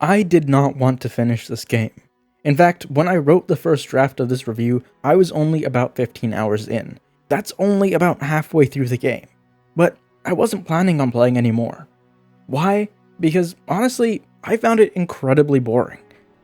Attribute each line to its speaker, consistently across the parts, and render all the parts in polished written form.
Speaker 1: I did not want to finish this game. In fact, when I wrote the first draft of this review, I was only about 15 hours in. That's only about halfway through the game. But I wasn't planning on playing anymore. Why? Because honestly, I found it incredibly boring.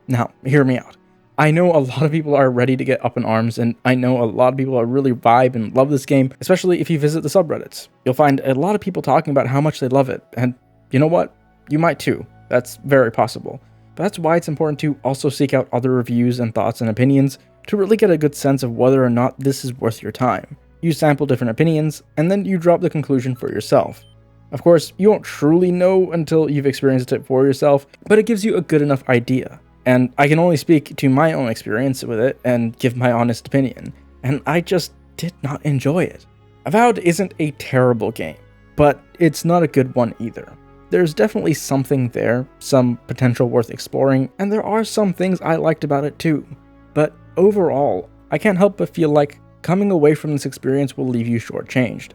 Speaker 1: Now, hear me out. I know a lot of people are ready to get up in arms, and I know a lot of people are really vibe and love this game, especially if you visit the subreddits. You'll find a lot of people talking about how much they love it, and you know what? You might too. That's very possible. But that's why it's important to also seek out other reviews and thoughts and opinions to really get a good sense of whether or not this is worth your time. You sample different opinions, and then you drop the conclusion for yourself. Of course, you won't truly know until you've experienced it for yourself, but it gives you a good enough idea. And I can only speak to my own experience with it and give my honest opinion, and I just did not enjoy it. Avowed isn't a terrible game, but it's not a good one either. There's definitely something there, some potential worth exploring, and there are some things I liked about it too. But overall, I can't help but feel like coming away from this experience will leave you shortchanged.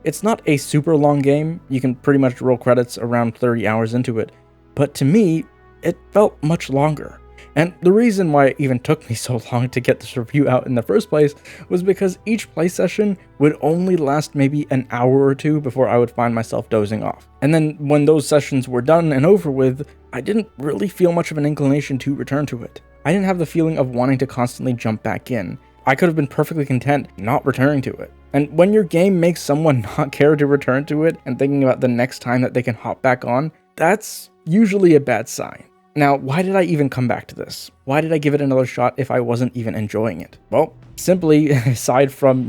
Speaker 1: It's not a super long game, you can pretty much roll credits around 30 hours into it, but to me, it felt much longer. And the reason why it even took me so long to get this review out in the first place was because each play session would only last maybe an hour or two before I would find myself dozing off. And then when those sessions were done and over with, I didn't really feel much of an inclination to return to it. I didn't have the feeling of wanting to constantly jump back in. I could have been perfectly content not returning to it. And when your game makes someone not care to return to it and thinking about the next time that they can hop back on, that's usually a bad sign. Now, why did I even come back to this? Why did I give it another shot if I wasn't even enjoying it? Well, simply, aside from,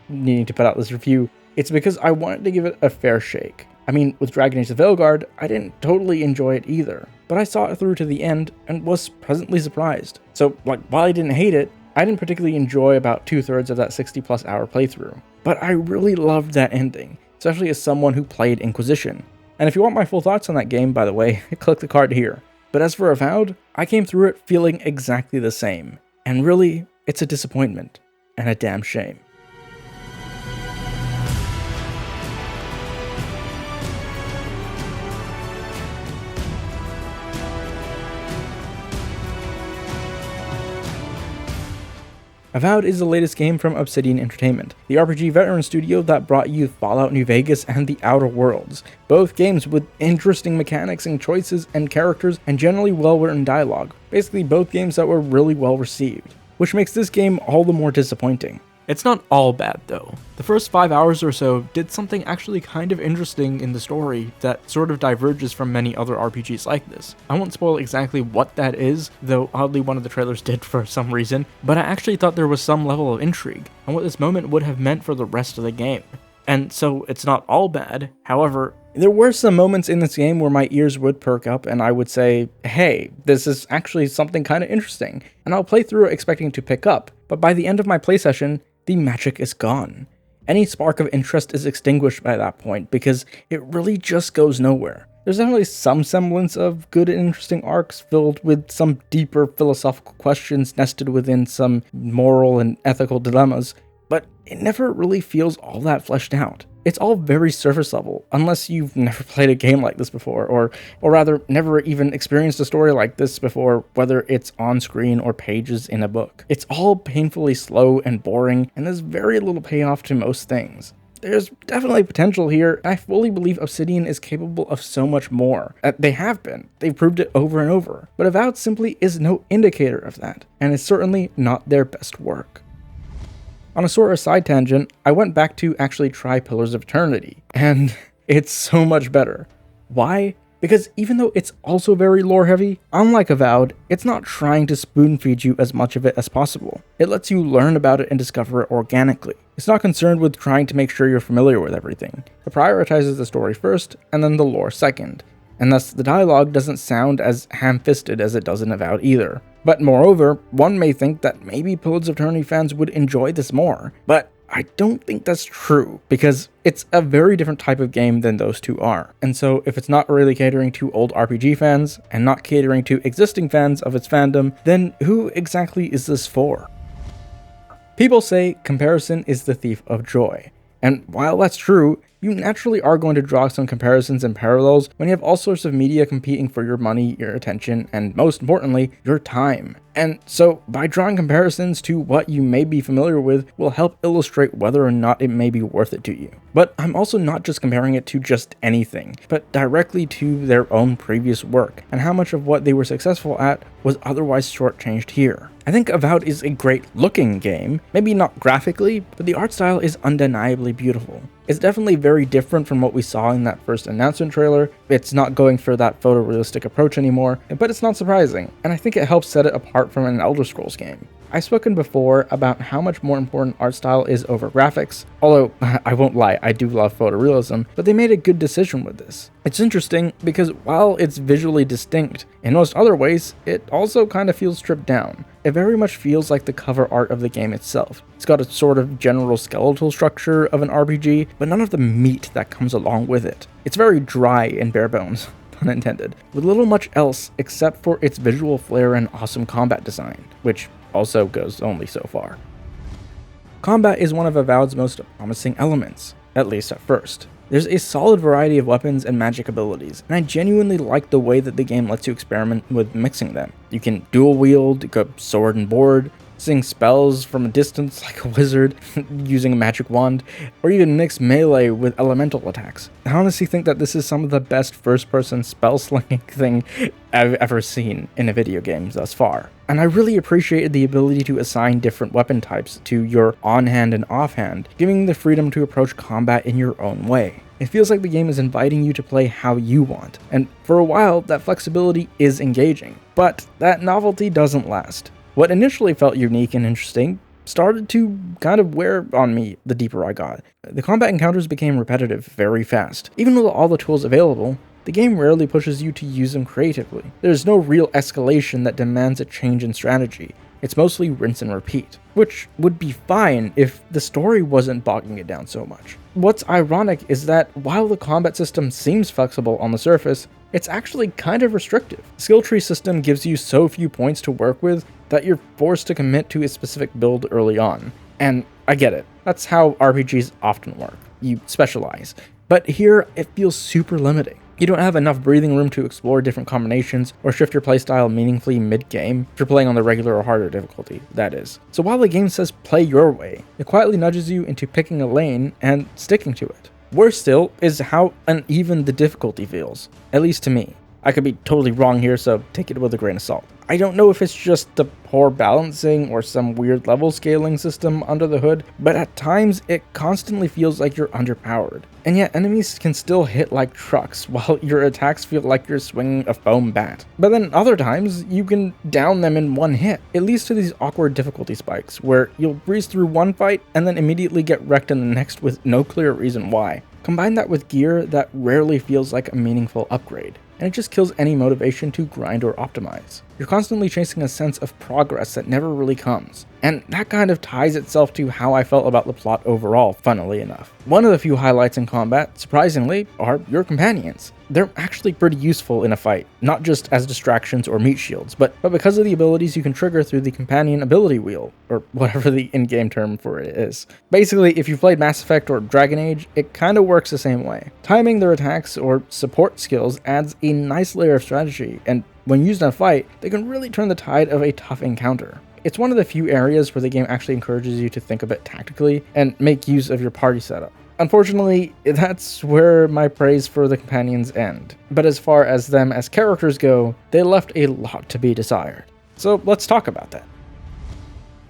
Speaker 1: needing to put out this review, it's because I wanted to give it a fair shake. I mean, with Dragon Age the Veilguard, I didn't totally enjoy it either, but I saw it through to the end and was pleasantly surprised. So, while I didn't hate it, I didn't particularly enjoy about 2/3 of that 60+ hour playthrough. But I really loved that ending, especially as someone who played Inquisition. And if you want my full thoughts on that game, by the way, click the card here. But as for Avowed, I came through it feeling exactly the same. And really, it's a disappointment. And a damn shame. Avowed is the latest game from Obsidian Entertainment, the RPG veteran studio that brought you Fallout New Vegas and The Outer Worlds, both games with interesting mechanics and choices and characters and generally well-written dialogue, basically both games that were really well received, which makes this game all the more disappointing. It's not all bad though. The first 5 hours or so did something actually kind of interesting in the story that sort of diverges from many other RPGs like this. I won't spoil exactly what that is, though oddly one of the trailers did for some reason, but I actually thought there was some level of intrigue and what this moment would have meant for the rest of the game. And so it's not all bad, however, there were some moments in this game where my ears would perk up and I would say, hey, this is actually something kind of interesting, and I'll play through it expecting to pick up, but by the end of my play session, the magic is gone. Any spark of interest is extinguished by that point because it really just goes nowhere. There's definitely some semblance of good and interesting arcs filled with some deeper philosophical questions nested within some moral and ethical dilemmas, but it never really feels all that fleshed out. It's all very surface level, unless you've never played a game like this before, or rather, never even experienced a story like this before, whether it's on screen or pages in a book. It's all painfully slow and boring, and there's very little payoff to most things. There's definitely potential here, and I fully believe Obsidian is capable of so much more. They have been. They've proved it over and over, but Avowed simply is no indicator of that, and it's certainly not their best work. On a sort of side tangent, I went back to actually try Pillars of Eternity, and it's so much better. Why? Because even though it's also very lore heavy, unlike Avowed, it's not trying to spoon feed you as much of it as possible. It lets you learn about it and discover it organically. It's not concerned with trying to make sure you're familiar with everything. It prioritizes the story first, and then the lore second, and thus the dialogue doesn't sound as ham-fisted as it does in Avowed either. But moreover, one may think that maybe Pillars of Eternity fans would enjoy this more, but I don't think that's true, because it's a very different type of game than those two are. And so if it's not really catering to old RPG fans, and not catering to existing fans of its fandom, then who exactly is this for? People say comparison is the thief of joy, and while that's true, you naturally are going to draw some comparisons and parallels when you have all sorts of media competing for your money, your attention, and most importantly, your time. And so, by drawing comparisons to what you may be familiar with will help illustrate whether or not it may be worth it to you. But I'm also not just comparing it to just anything, but directly to their own previous work, and how much of what they were successful at was otherwise shortchanged here. I think Avowed is a great looking game, maybe not graphically, but the art style is undeniably beautiful. It's definitely very different from what we saw in that first announcement trailer. It's not going for that photorealistic approach anymore, but it's not surprising, and I think it helps set it apart from an Elder Scrolls game. I've spoken before about how much more important art style is over graphics, although I won't lie, I do love photorealism, but they made a good decision with this. It's interesting because while it's visually distinct, in most other ways, it also kind of feels stripped down. It very much feels like the cover art of the game itself. It's got a sort of general skeletal structure of an RPG, but none of the meat that comes along with it. It's very dry and bare bones, pun intended, with little much else except for its visual flair and awesome combat design, which also goes only so far. Combat is one of Avowed's most promising elements, at least at first. There's a solid variety of weapons and magic abilities, and I genuinely like the way that the game lets you experiment with mixing them. You can dual wield, go sword and board, sing spells from a distance like a wizard using a magic wand, or even mix melee with elemental attacks. I honestly think that this is some of the best first-person spell-slinging thing I've ever seen in a video game thus far. And I really appreciated the ability to assign different weapon types to your on-hand and off-hand, giving you the freedom to approach combat in your own way. It feels like the game is inviting you to play how you want, and for a while, that flexibility is engaging. But that novelty doesn't last. What initially felt unique and interesting started to kind of wear on me the deeper I got. The combat encounters became repetitive very fast. Even with all the tools available, the game rarely pushes you to use them creatively. There's no real escalation that demands a change in strategy. It's mostly rinse and repeat, which would be fine if the story wasn't bogging it down so much. What's ironic is that while the combat system seems flexible on the surface, it's actually kind of restrictive. The skill tree system gives you so few points to work with that you're forced to commit to a specific build early on. And I get it, that's how RPGs often work. You specialize. But here, it feels super limiting. You don't have enough breathing room to explore different combinations or shift your playstyle meaningfully mid-game if you're playing on the regular or harder difficulty, that is. So while the game says play your way, it quietly nudges you into picking a lane and sticking to it. Worse still is how uneven the difficulty feels, at least to me. I could be totally wrong here, so take it with a grain of salt. I don't know if it's just the poor balancing or some weird level scaling system under the hood, but at times it constantly feels like you're underpowered. And yet enemies can still hit like trucks, while your attacks feel like you're swinging a foam bat. But then other times, you can down them in one hit. It leads to these awkward difficulty spikes, where you'll breeze through one fight and then immediately get wrecked in the next with no clear reason why. Combine that with gear that rarely feels like a meaningful upgrade, and it just kills any motivation to grind or optimize. You're constantly chasing a sense of progress that never really comes, and that kind of ties itself to how I felt about the plot overall, funnily enough. One of the few highlights in combat, surprisingly, are your companions. They're actually pretty useful in a fight, not just as distractions or meat shields, but because of the abilities you can trigger through the companion ability wheel, or whatever the in-game term for it is. Basically, if you've played Mass Effect or Dragon Age, it kinda works the same way. Timing their attacks or support skills adds a nice layer of strategy, and when used in a fight, they can really turn the tide of a tough encounter. It's one of the few areas where the game actually encourages you to think a bit tactically and make use of your party setup. Unfortunately, that's where my praise for the companions end. But as far as them as characters go, they left a lot to be desired. So let's talk about that.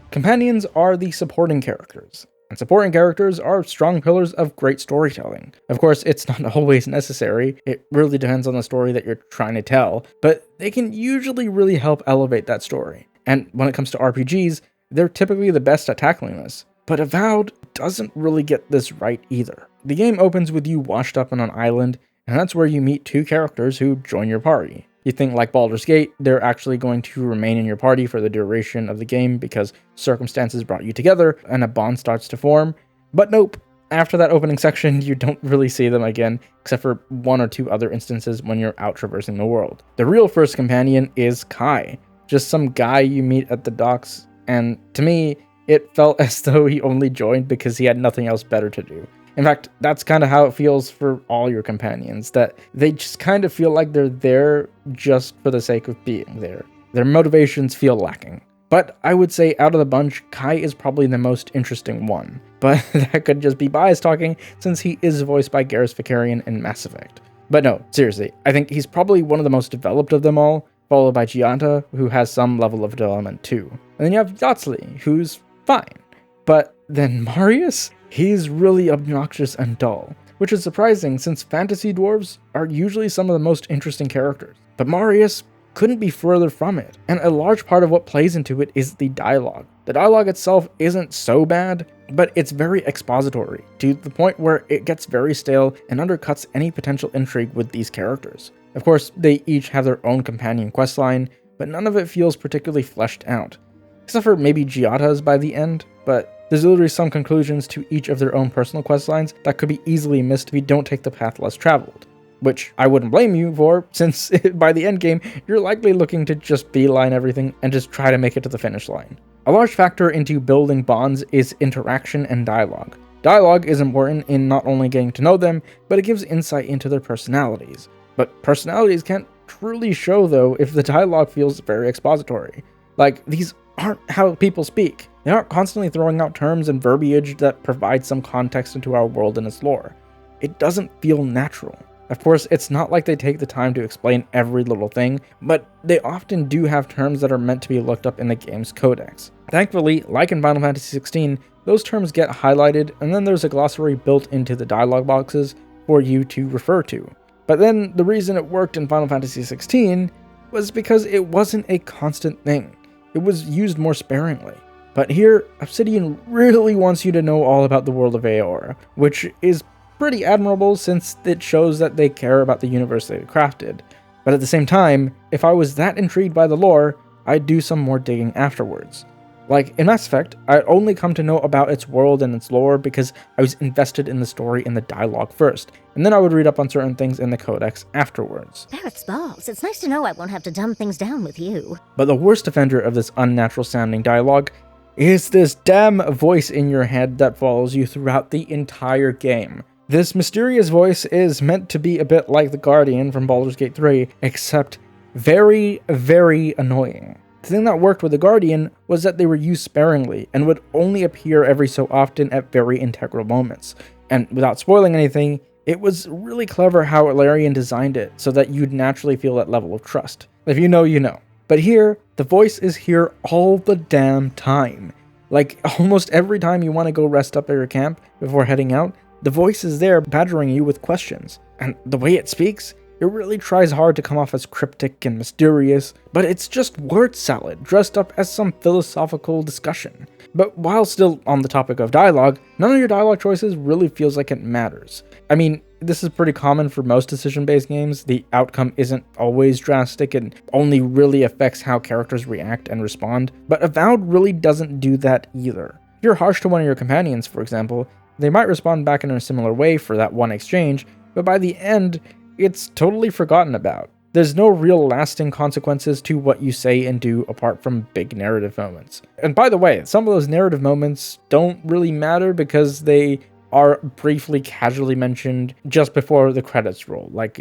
Speaker 1: Companions are the supporting characters, and supporting characters are strong pillars of great storytelling. Of course, it's not always necessary, it really depends on the story that you're trying to tell, but they can usually really help elevate that story. And when it comes to RPGs, they're typically the best at tackling this. But Avowed doesn't really get this right either. The game opens with you washed up on an island, and that's where you meet two characters who join your party. You think like Baldur's Gate, they're actually going to remain in your party for the duration of the game because circumstances brought you together and a bond starts to form, but nope. After that opening section, you don't really see them again, except for one or two other instances when you're out traversing the world. The real first companion is Kai, just some guy you meet at the docks, and to me, it felt as though he only joined because he had nothing else better to do. In fact, that's kind of how it feels for all your companions, that they just kind of feel like they're there just for the sake of being there. Their motivations feel lacking. But I would say out of the bunch, Kai is probably the most interesting one. But that could just be bias talking, since he is voiced by Garrus Vakarian in Mass Effect. But no, seriously, I think he's probably one of the most developed of them all, followed by Gianta, who has some level of development too. And then you have Yatsli, who's fine. But then Marius? He's really obnoxious and dull, which is surprising since fantasy dwarves are usually some of the most interesting characters. But Marius couldn't be further from it, and a large part of what plays into it is the dialogue. The dialogue itself isn't so bad, but it's very expository, to the point where it gets very stale and undercuts any potential intrigue with these characters. Of course, they each have their own companion questline, but none of it feels particularly fleshed out. Except for maybe Giata's by the end, but there's literally some conclusions to each of their own personal questlines that could be easily missed if you don't take the path less traveled. Which I wouldn't blame you for, since by the end game, you're likely looking to just beeline everything and just try to make it to the finish line. A large factor into building bonds is interaction and dialogue. Dialogue is important in not only getting to know them, but it gives insight into their personalities. But personalities can't truly show though if the dialogue feels very expository. Like, these aren't how people speak. They aren't constantly throwing out terms and verbiage that provide some context into our world and its lore. It doesn't feel natural. Of course, it's not like they take the time to explain every little thing, but they often do have terms that are meant to be looked up in the game's codex. Thankfully, like in Final Fantasy XVI, those terms get highlighted and then there's a glossary built into the dialogue boxes for you to refer to. But then the reason it worked in Final Fantasy XVI was because it wasn't a constant thing. It was used more sparingly. But here, Obsidian really wants you to know all about the world of Eora, which is pretty admirable since it shows that they care about the universe they crafted. But at the same time, if I was that intrigued by the lore, I'd do some more digging afterwards. Like in Mass Effect, I'd only come to know about its world and its lore because I was invested in the story and the dialogue first, and then I would read up on certain things in the codex afterwards.
Speaker 2: Barrett's balls, it's nice to know I won't have to dumb things down with you.
Speaker 1: But the worst offender of this unnatural sounding dialogue is this damn voice in your head that follows you throughout the entire game. This mysterious voice is meant to be a bit like the Guardian from Baldur's Gate 3, except very, very annoying. The thing that worked with the Guardian was that they were used sparingly and would only appear every so often at very integral moments. And without spoiling anything, it was really clever how Larian designed it so that you'd naturally feel that level of trust. If you know, you know. But here, the voice is here all the damn time. Like, almost every time you want to go rest up at your camp before heading out, the voice is there badgering you with questions. And the way it speaks, it really tries hard to come off as cryptic and mysterious, but it's just word salad dressed up as some philosophical discussion. But while still on the topic of dialogue, none of your dialogue choices really feels like it matters. I mean, this is pretty common for most decision-based games. The outcome isn't always drastic and only really affects how characters react and respond, but Avowed really doesn't do that either. If you're harsh to one of your companions, for example, they might respond back in a similar way for that one exchange, but by the end, it's totally forgotten about. There's no real lasting consequences to what you say and do apart from big narrative moments. And by the way, some of those narrative moments don't really matter because they are briefly casually mentioned just before the credits roll. Like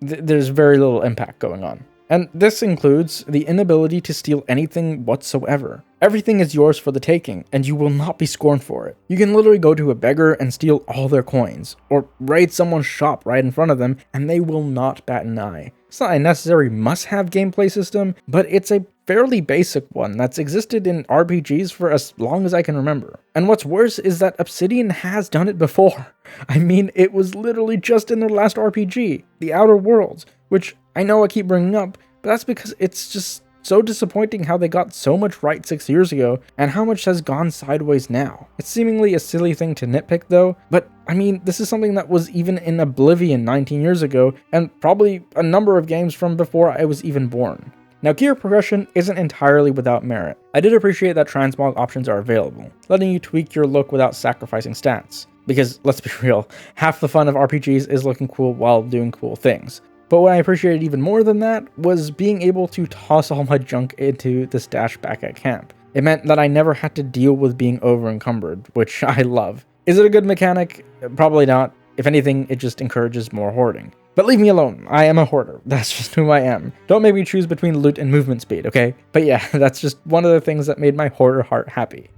Speaker 1: there's very little impact going on. And this includes the inability to steal anything whatsoever. Everything is yours for the taking, and you will not be scorned for it. You can literally go to a beggar and steal all their coins, or raid someone's shop right in front of them, and they will not bat an eye. It's not a necessary must-have gameplay system, but it's a fairly basic one that's existed in RPGs for as long as I can remember. And what's worse is that Obsidian has done it before. I mean, it was literally just in their last RPG, The Outer Worlds, which I know I keep bringing up, but that's because it's just so disappointing how they got so much right 6 years ago, and how much has gone sideways now. It's seemingly a silly thing to nitpick though, but I mean, this is something that was even in Oblivion 19 years ago, and probably a number of games from before I was even born. Now, gear progression isn't entirely without merit. I did appreciate that transmog options are available, letting you tweak your look without sacrificing stats. Because, let's be real, half the fun of RPGs is looking cool while doing cool things. But what I appreciated even more than that was being able to toss all my junk into the stash back at camp. It meant that I never had to deal with being over-encumbered, which I love. Is it a good mechanic? Probably not. If anything, it just encourages more hoarding. But leave me alone, I am a hoarder. That's just who I am. Don't make me choose between loot and movement speed, okay? But yeah, that's just one of the things that made my hoarder heart happy.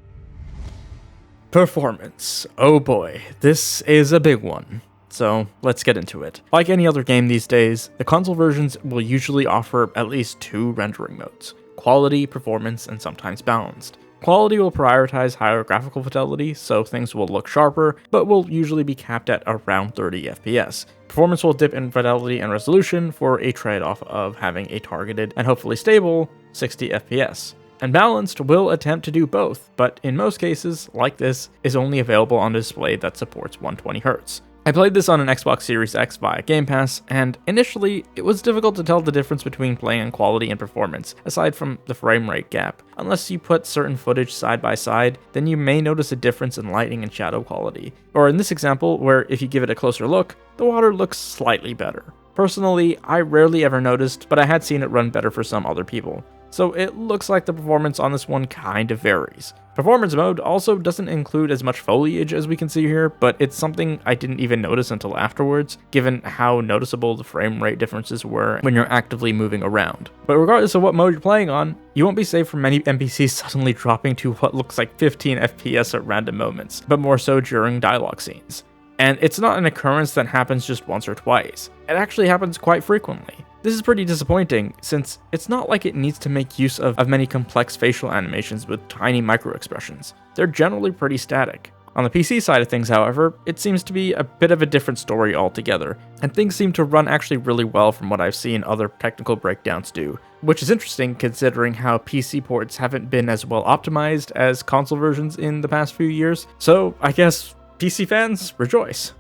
Speaker 1: Performance. Oh boy, this is a big one. So let's get into it. Like any other game these days, the console versions will usually offer at least 2 rendering modes: quality, performance, and sometimes balanced. Quality will prioritize higher graphical fidelity, so things will look sharper, but will usually be capped at around 30 FPS. Performance will dip in fidelity and resolution for a trade-off of having a targeted and hopefully stable 60 FPS. And balanced will attempt to do both, but in most cases, like this, is only available on a display that supports 120Hz. I played this on an Xbox Series X via Game Pass, and initially, it was difficult to tell the difference between playing on quality and performance, aside from the frame rate gap. Unless you put certain footage side by side, then you may notice a difference in lighting and shadow quality. Or in this example, where if you give it a closer look, the water looks slightly better. Personally, I rarely ever noticed, but I had seen it run better for some other people. So it looks like the performance on this one kind of varies. Performance mode also doesn't include as much foliage as we can see here, but it's something I didn't even notice until afterwards, given how noticeable the frame rate differences were when you're actively moving around. But regardless of what mode you're playing on, you won't be safe from many NPCs suddenly dropping to what looks like 15 FPS at random moments, but more so during dialogue scenes. And it's not an occurrence that happens just once or twice. It actually happens quite frequently. This is pretty disappointing, since it's not like it needs to make use of many complex facial animations with tiny microexpressions. They're generally pretty static. On the PC side of things, however, it seems to be a bit of a different story altogether, and things seem to run actually really well from what I've seen other technical breakdowns do, which is interesting considering how PC ports haven't been as well optimized as console versions in the past few years, so I guess PC fans, rejoice.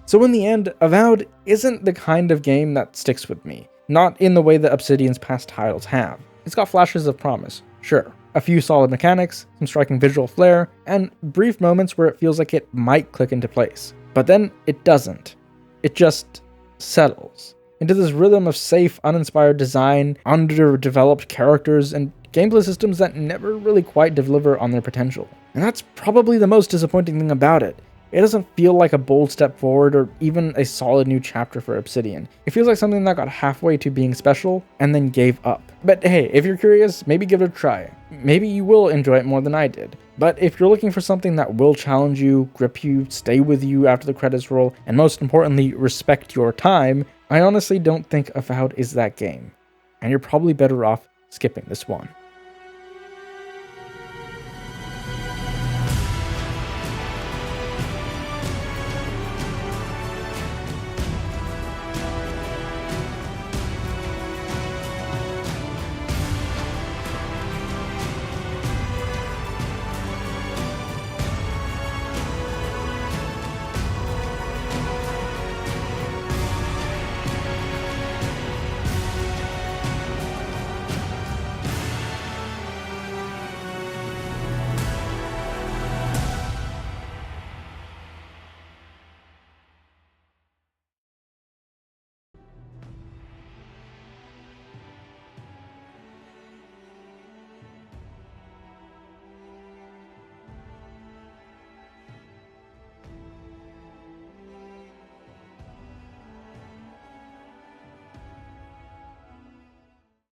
Speaker 1: So in the end, Avowed isn't the kind of game that sticks with me. Not in the way that Obsidian's past titles have. It's got flashes of promise, sure. A few solid mechanics, some striking visual flair, and brief moments where it feels like it might click into place. But then it doesn't. It just settles into this rhythm of safe, uninspired design, underdeveloped characters, and gameplay systems that never really quite deliver on their potential. And that's probably the most disappointing thing about it. It doesn't feel like a bold step forward or even a solid new chapter for Obsidian. It feels like something that got halfway to being special and then gave up. But hey, if you're curious, maybe give it a try. Maybe you will enjoy it more than I did. But if you're looking for something that will challenge you, grip you, stay with you after the credits roll, and most importantly, respect your time, I honestly don't think Avowed is that game. And you're probably better off skipping this one.